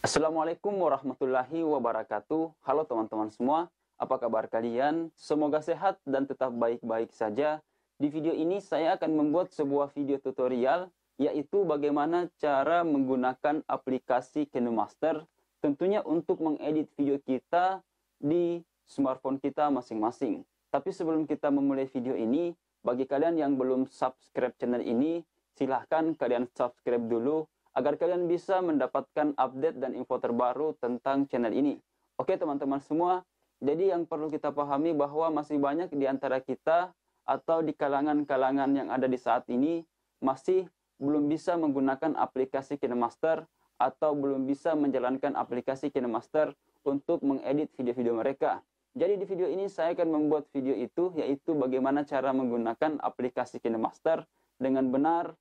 Assalamualaikum warahmatullahi wabarakatuh. Halo teman-teman semua, apa kabar kalian? Semoga sehat dan tetap baik-baik saja. Di video ini saya akan membuat sebuah video tutorial, yaitu bagaimana cara menggunakan aplikasi KineMaster, tentunya untuk mengedit video kita di smartphone kita masing-masing. Tapi sebelum kita memulai video ini, bagi kalian yang belum subscribe channel ini, silahkan kalian subscribe dulu, agar kalian bisa mendapatkan update dan info terbaru tentang channel ini. Oke teman-teman semua, jadi yang perlu kita pahami bahwa masih banyak di antara kita atau di kalangan-kalangan yang ada di saat ini masih belum bisa menggunakan aplikasi KineMaster atau belum bisa menjalankan aplikasi KineMaster untuk mengedit video-video mereka. Jadi di video ini saya akan membuat video itu, yaitu bagaimana cara menggunakan aplikasi KineMaster dengan benar,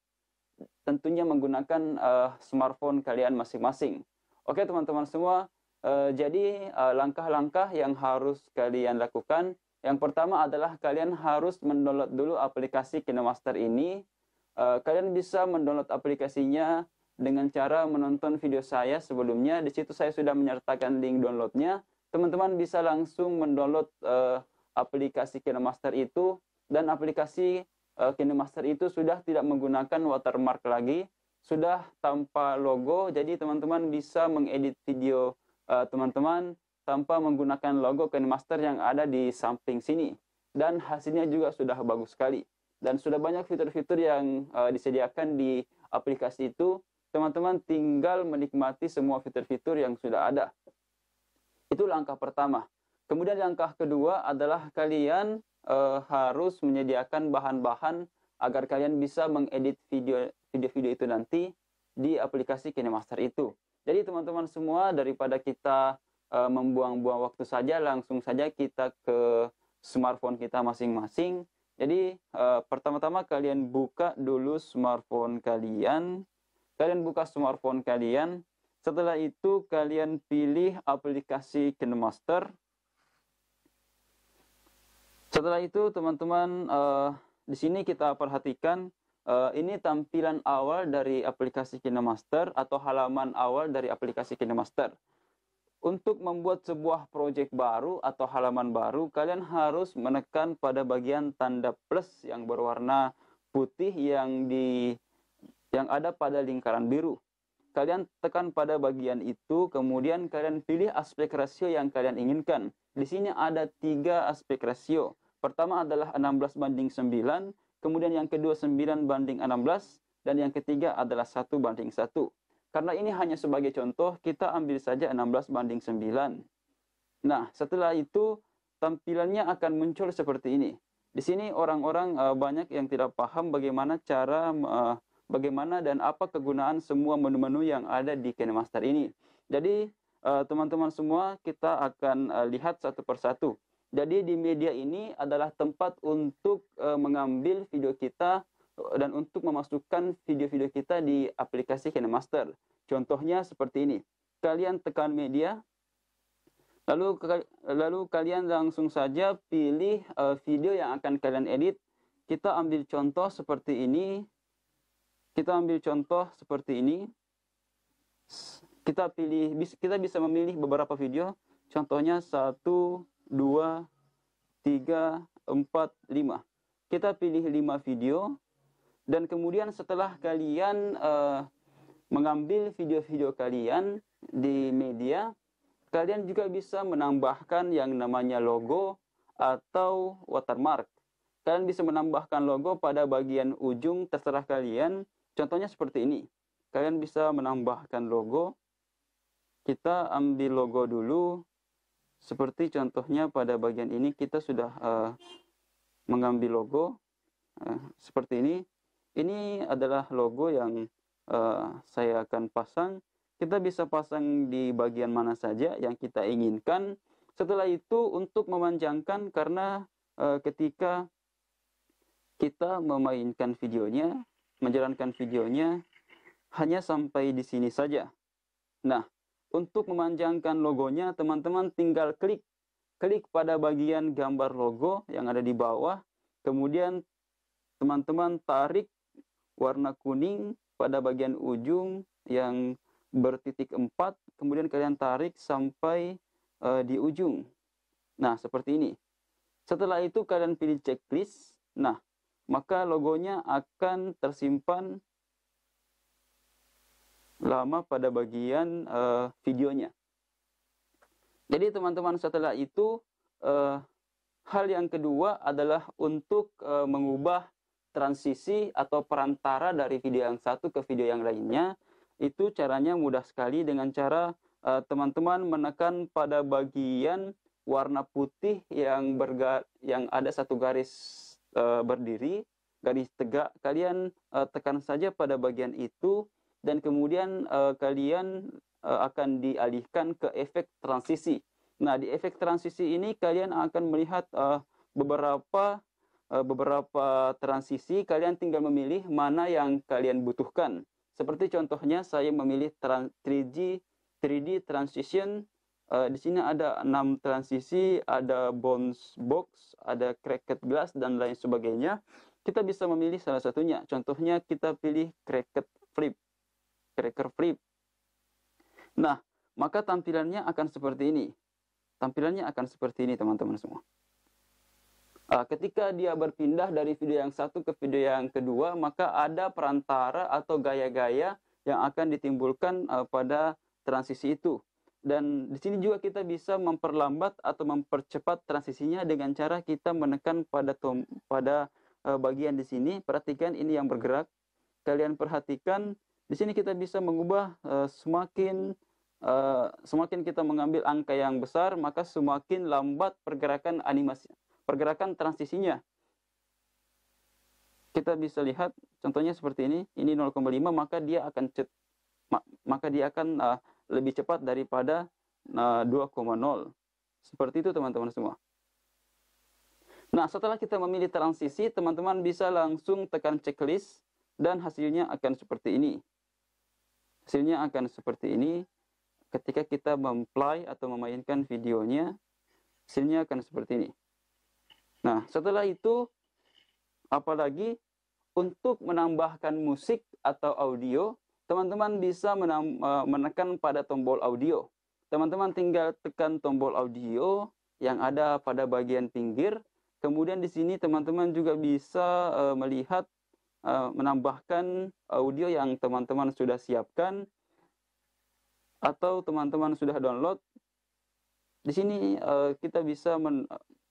tentunya menggunakan smartphone kalian masing-masing. Oke teman-teman semua, jadi langkah-langkah yang harus kalian lakukan. Yang pertama adalah kalian harus mendownload dulu aplikasi KineMaster ini. Kalian bisa mendownload aplikasinya dengan cara menonton video saya sebelumnya. Di situ saya sudah menyertakan link downloadnya. Teman-teman bisa langsung mendownload aplikasi KineMaster itu, dan aplikasi KineMaster itu sudah tidak menggunakan watermark lagi, sudah tanpa logo. Jadi teman-teman bisa mengedit video teman-teman tanpa menggunakan logo KineMaster yang ada di samping sini, dan hasilnya juga sudah bagus sekali, dan sudah banyak fitur-fitur yang disediakan di aplikasi itu. Teman-teman tinggal menikmati semua fitur-fitur yang sudah ada. Itu langkah pertama. Kemudian langkah kedua adalah kalian harus menyediakan bahan-bahan agar kalian bisa mengedit video-video itu nanti di aplikasi KineMaster itu. Jadi teman-teman semua, daripada kita membuang-buang waktu saja, langsung saja kita ke smartphone kita masing-masing. Jadi pertama-tama kalian buka dulu smartphone kalian. Kalian buka smartphone kalian. Setelah itu kalian pilih aplikasi KineMaster. Setelah itu teman-teman, di sini kita perhatikan ini tampilan awal dari aplikasi KineMaster atau halaman awal dari aplikasi KineMaster. Untuk membuat sebuah project baru atau halaman baru, kalian harus menekan pada bagian tanda plus yang berwarna putih yang ada pada lingkaran biru. Kalian tekan pada bagian itu, kemudian kalian pilih aspek rasio yang kalian inginkan. Di sini ada 3 aspek rasio. Pertama adalah 16:9, kemudian yang kedua 9:16, dan yang ketiga adalah 1:1. Karena ini hanya sebagai contoh, kita ambil saja 16:9. Nah, setelah itu tampilannya akan muncul seperti ini. Di sini orang-orang banyak yang tidak paham bagaimana dan apa kegunaan semua menu-menu yang ada di KineMaster ini. Jadi teman-teman semua, kita akan lihat satu persatu. Jadi di media ini adalah tempat untuk mengambil video kita dan untuk memasukkan video-video kita di aplikasi KineMaster. Contohnya seperti ini. Kalian tekan media, lalu kalian langsung saja pilih video yang akan kalian edit. Kita ambil contoh seperti ini. Kita bisa memilih beberapa video. Contohnya 1, 2, 3, 4, 5. Kita pilih 5 video, dan kemudian setelah kalian mengambil video-video kalian di media, kalian juga bisa menambahkan yang namanya logo atau watermark. Kalian bisa menambahkan logo pada bagian ujung, terserah kalian. Contohnya seperti ini. Kalian bisa menambahkan logo. Kita ambil logo dulu. Seperti contohnya pada bagian ini kita sudah mengambil logo seperti ini. Ini adalah logo yang saya akan pasang. Kita bisa pasang di bagian mana saja yang kita inginkan. Setelah itu untuk memanjangkan, karena ketika kita memainkan videonya, menjalankan videonya, hanya sampai di sini saja. Nah, untuk memanjangkan logonya, teman-teman tinggal klik pada bagian gambar logo yang ada di bawah. Kemudian teman-teman tarik warna kuning pada bagian ujung yang bertitik 4, kemudian kalian tarik sampai di ujung. Nah, seperti ini. Setelah itu kalian pilih checklist. Nah, maka logonya akan tersimpan lama pada bagian videonya. Jadi teman-teman, setelah itu hal yang kedua adalah untuk mengubah transisi atau perantara dari video yang satu ke video yang lainnya. Itu caranya mudah sekali dengan cara teman-teman menekan pada bagian warna putih yang ada satu garis berdiri, garis tegak. Kalian tekan saja pada bagian itu dan kemudian kalian akan dialihkan ke efek transisi. Nah, di efek transisi ini kalian akan melihat beberapa transisi. Kalian tinggal memilih mana yang kalian butuhkan. Seperti contohnya saya memilih 3D transition. Di sini ada 6 transisi, ada bounce box, ada cracked glass dan lain sebagainya. Kita bisa memilih salah satunya. Contohnya kita pilih cracker flip. Nah, maka tampilannya akan seperti ini. Tampilannya akan seperti ini, teman-teman semua. Ketika dia berpindah dari video yang satu ke video yang kedua, maka ada perantara atau gaya-gaya yang akan ditimbulkan pada transisi itu. Dan di sini juga kita bisa memperlambat atau mempercepat transisinya dengan cara kita menekan pada bagian di sini. Perhatikan ini yang bergerak. Kalian perhatikan di sini kita bisa mengubah semakin kita mengambil angka yang besar, maka semakin lambat pergerakan animasi, pergerakan transisinya. Kita bisa lihat contohnya seperti ini 0,5, maka dia akan lebih cepat daripada 2,0. Seperti itu teman-teman semua. Nah, setelah kita memilih transisi, teman-teman bisa langsung tekan checklist dan hasilnya akan seperti ini. Hasilnya akan seperti ini. Ketika kita memplay atau memainkan videonya, hasilnya akan seperti ini. Nah, setelah itu, apalagi untuk menambahkan musik atau audio, teman-teman bisa menekan pada tombol audio. Teman-teman tinggal tekan tombol audio yang ada pada bagian pinggir. Kemudian di sini teman-teman juga bisa melihat menambahkan audio yang teman-teman sudah siapkan atau teman-teman sudah download. Di sini kita bisa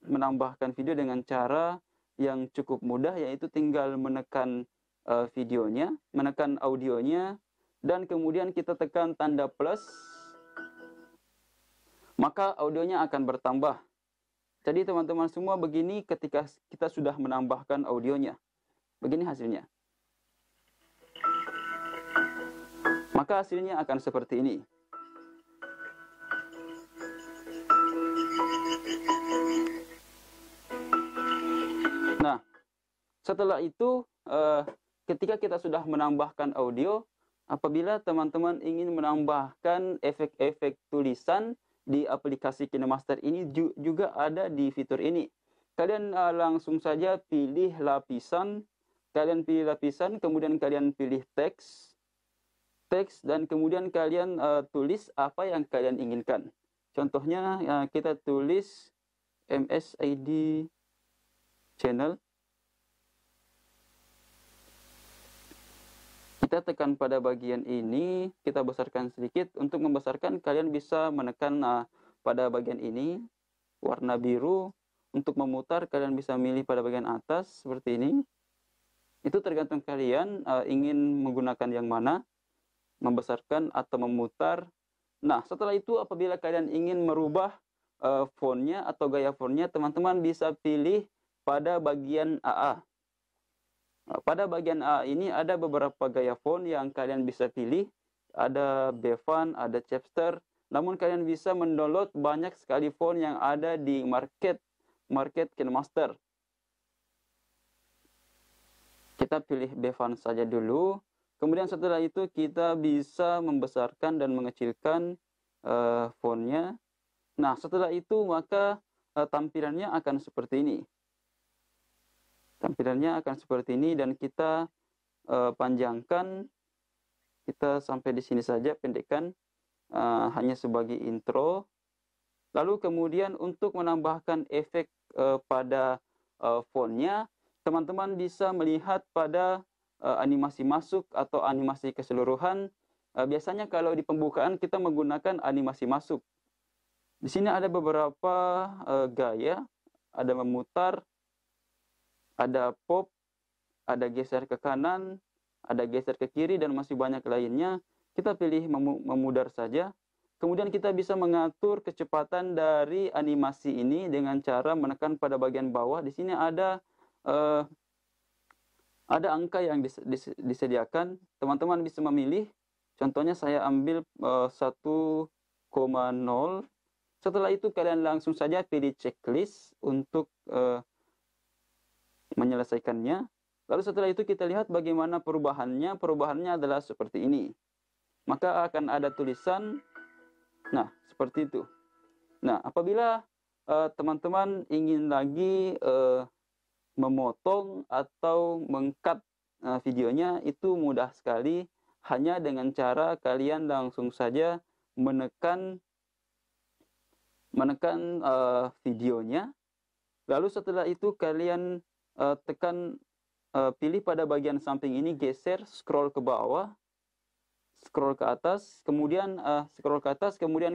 menambahkan video dengan cara yang cukup mudah, yaitu tinggal menekan videonya, menekan audionya, dan kemudian kita tekan tanda plus, maka audionya akan bertambah. Jadi teman-teman semua, begini ketika kita sudah menambahkan audionya. Begini hasilnya. Maka hasilnya akan seperti ini. Nah, setelah itu ketika kita sudah menambahkan audio, apabila teman-teman ingin menambahkan efek-efek tulisan di aplikasi KineMaster ini, juga ada di fitur ini. Kalian langsung saja pilih lapisan, kemudian kalian pilih teks, dan kemudian kalian tulis apa yang kalian inginkan. Contohnya kita tulis MSID channel. Kita tekan pada bagian ini, kita besarkan sedikit. Untuk membesarkan, kalian bisa menekan pada bagian ini, warna biru. Untuk memutar, kalian bisa milih pada bagian atas, seperti ini. Itu tergantung kalian ingin menggunakan yang mana, membesarkan atau memutar. Nah, setelah itu apabila kalian ingin merubah fontnya atau gaya fontnya, teman-teman bisa pilih pada bagian AA. Pada bagian AA ini ada beberapa gaya font yang kalian bisa pilih. Ada Bevan, ada Chapster. Namun kalian bisa mendownload banyak sekali font yang ada di market KineMaster. Kita pilih Bevan saja dulu. Kemudian setelah itu kita bisa membesarkan dan mengecilkan fontnya. Nah, setelah itu maka tampilannya akan seperti ini. Tampilannya akan seperti ini, dan kita panjangkan Kita sampai di sini saja, pendekkan hanya sebagai intro. Lalu kemudian untuk menambahkan efek pada fontnya, teman-teman bisa melihat pada animasi masuk atau animasi keseluruhan. Biasanya kalau di pembukaan kita menggunakan animasi masuk. Di sini ada beberapa gaya, ada memutar, ada pop, ada geser ke kanan, ada geser ke kiri, dan masih banyak lainnya. Kita pilih memudar saja. Kemudian kita bisa mengatur kecepatan dari animasi ini dengan cara menekan pada bagian bawah. Di sini ada angka yang disediakan. Teman-teman bisa memilih. Contohnya saya ambil 1,0. Setelah itu kalian langsung saja pilih checklist untuk menyelesaikannya. Lalu setelah itu kita lihat bagaimana perubahannya. Perubahannya adalah seperti ini. Maka akan ada tulisan, nah seperti itu. Nah, apabila teman-teman ingin lagi memotong atau meng-cut videonya, itu mudah sekali. Hanya dengan cara kalian langsung saja menekan videonya. Lalu setelah itu kalian tekan, pilih pada bagian samping ini, geser, scroll ke bawah, scroll ke atas, kemudian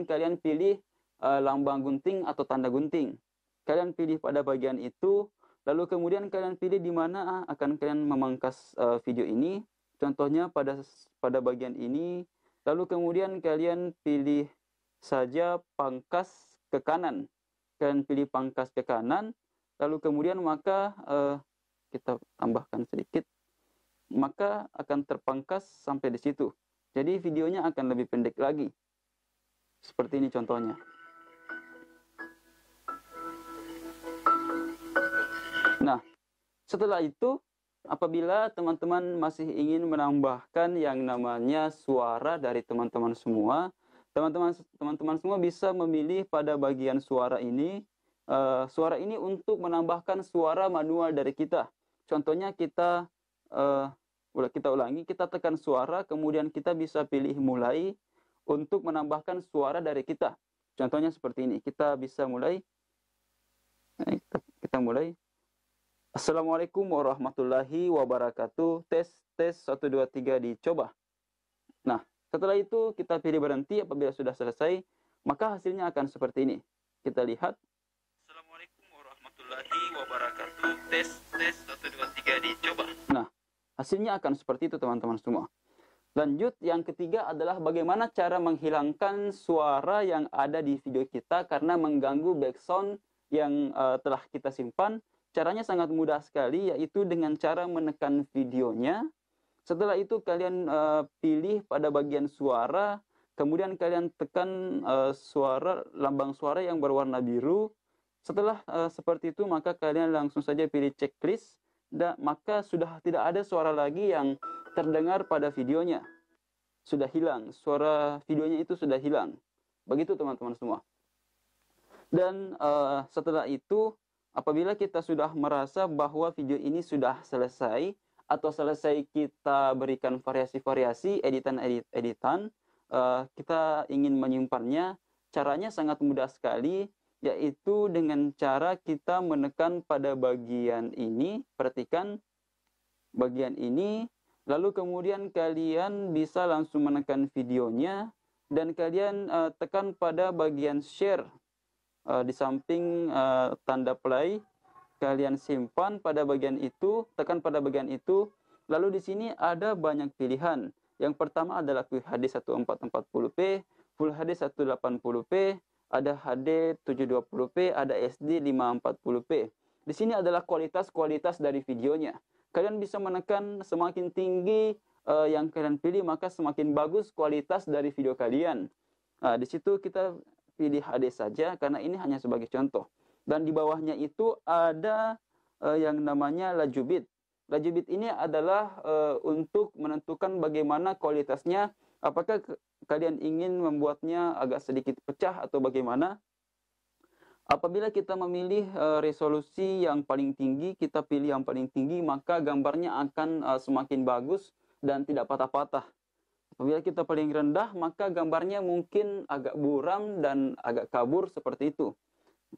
kalian pilih lambang gunting atau tanda gunting. Kalian pilih pada bagian itu, lalu kemudian kalian pilih di mana akan kalian memangkas video ini. Contohnya pada bagian ini. Lalu kemudian kalian pilih saja pangkas ke kanan. Kalian pilih pangkas ke kanan, lalu kemudian maka kita tambahkan sedikit, maka akan terpangkas sampai di situ. Jadi videonya akan lebih pendek lagi. Seperti ini contohnya. Nah, setelah itu, apabila teman-teman masih ingin menambahkan yang namanya suara dari teman-teman semua, teman-teman semua bisa memilih pada bagian suara ini. Suara ini untuk menambahkan suara manual dari kita. Contohnya kita ulangi, kita tekan suara, kemudian kita bisa pilih mulai untuk menambahkan suara dari kita. Contohnya seperti ini. Kita bisa mulai. Kita mulai. Assalamualaikum warahmatullahi wabarakatuh. Tes 1 2 3 dicoba. Nah, setelah itu kita pilih berhenti. Apabila sudah selesai, maka hasilnya akan seperti ini. Kita lihat. Assalamualaikum warahmatullahi wabarakatuh. Tes 1 2 3 dicoba. Nah, hasilnya akan seperti itu teman-teman semua. Lanjut, yang ketiga adalah bagaimana cara menghilangkan suara yang ada di video kita karena mengganggu background yang telah kita simpan. Caranya sangat mudah sekali, yaitu dengan cara menekan videonya. Setelah itu kalian pilih pada bagian suara, kemudian kalian tekan lambang suara yang berwarna biru. Setelah seperti itu, maka kalian langsung saja pilih checklist, dan maka sudah tidak ada suara lagi yang terdengar pada videonya. Sudah hilang, suara videonya itu sudah hilang. Begitu teman-teman semua. Dan setelah itu, apabila kita sudah merasa bahwa video ini sudah selesai, atau selesai kita berikan variasi-variasi, editan, kita ingin menyimpannya, caranya sangat mudah sekali, yaitu dengan cara kita menekan pada bagian ini. Perhatikan bagian ini, lalu kemudian kalian bisa langsung menekan videonya, dan kalian tekan pada bagian share. Di samping tanda play, kalian simpan pada bagian itu, tekan pada bagian itu. Lalu di sini ada banyak pilihan. Yang pertama adalah QHD 1440p, Full HD 1080p, ada HD 720p, ada SD 540p. Di sini adalah kualitas dari videonya. Kalian bisa menekan semakin tinggi yang kalian pilih, maka semakin bagus kualitas dari video kalian. Nah, di situ kita pilih HD saja karena ini hanya sebagai contoh. Dan di bawahnya itu ada yang namanya laju bit. Laju bit ini adalah untuk menentukan bagaimana kualitasnya. Apakah kalian ingin membuatnya agak sedikit pecah atau bagaimana? Apabila kita memilih resolusi yang paling tinggi, kita pilih yang paling tinggi, maka gambarnya akan semakin bagus dan tidak patah-patah. Apabila kita paling rendah, maka gambarnya mungkin agak buram dan agak kabur seperti itu.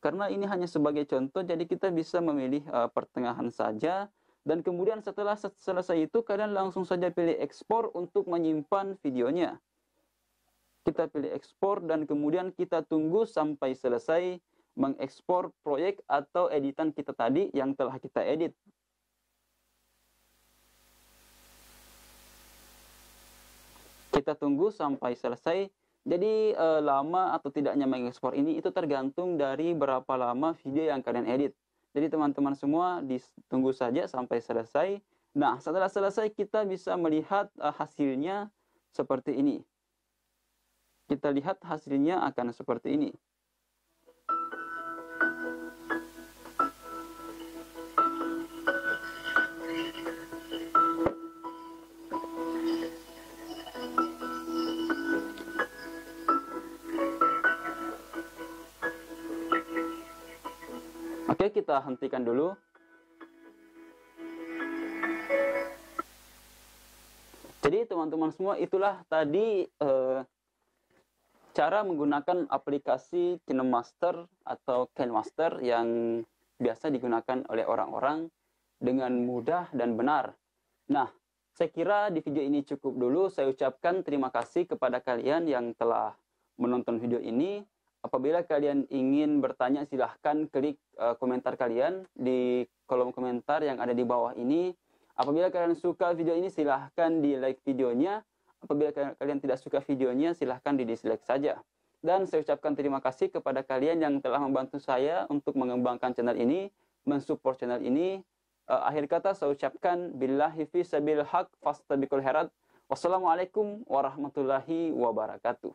Karena ini hanya sebagai contoh, jadi kita bisa memilih pertengahan saja. Dan kemudian setelah selesai itu, kalian langsung saja pilih ekspor untuk menyimpan videonya. Kita pilih ekspor dan kemudian kita tunggu sampai selesai mengekspor proyek atau editan kita tadi yang telah kita edit. Kita tunggu sampai selesai. Jadi lama atau tidaknya mengekspor ini itu tergantung dari berapa lama video yang kalian edit. Jadi teman-teman semua ditunggu saja sampai selesai. Nah, setelah selesai kita bisa melihat hasilnya seperti ini. Kita lihat hasilnya akan seperti ini. Oke, kita hentikan dulu. Jadi teman-teman semua, itulah tadi cara menggunakan aplikasi KineMaster atau KineMaster yang biasa digunakan oleh orang-orang dengan mudah dan benar. Nah, saya kira di video ini cukup dulu. Saya ucapkan terima kasih kepada kalian yang telah menonton video ini. Apabila kalian ingin bertanya, silahkan klik komentar kalian di kolom komentar yang ada di bawah ini. Apabila kalian suka video ini, silahkan di like videonya. Apabila kalian tidak suka videonya, silahkan di dislike saja. Dan saya ucapkan terima kasih kepada kalian yang telah membantu saya untuk mengembangkan channel ini, mensupport channel ini. Akhir kata saya ucapkan billahi fi sabil haq fastabiqul khairat. Wassalamualaikum warahmatullahi wabarakatuh.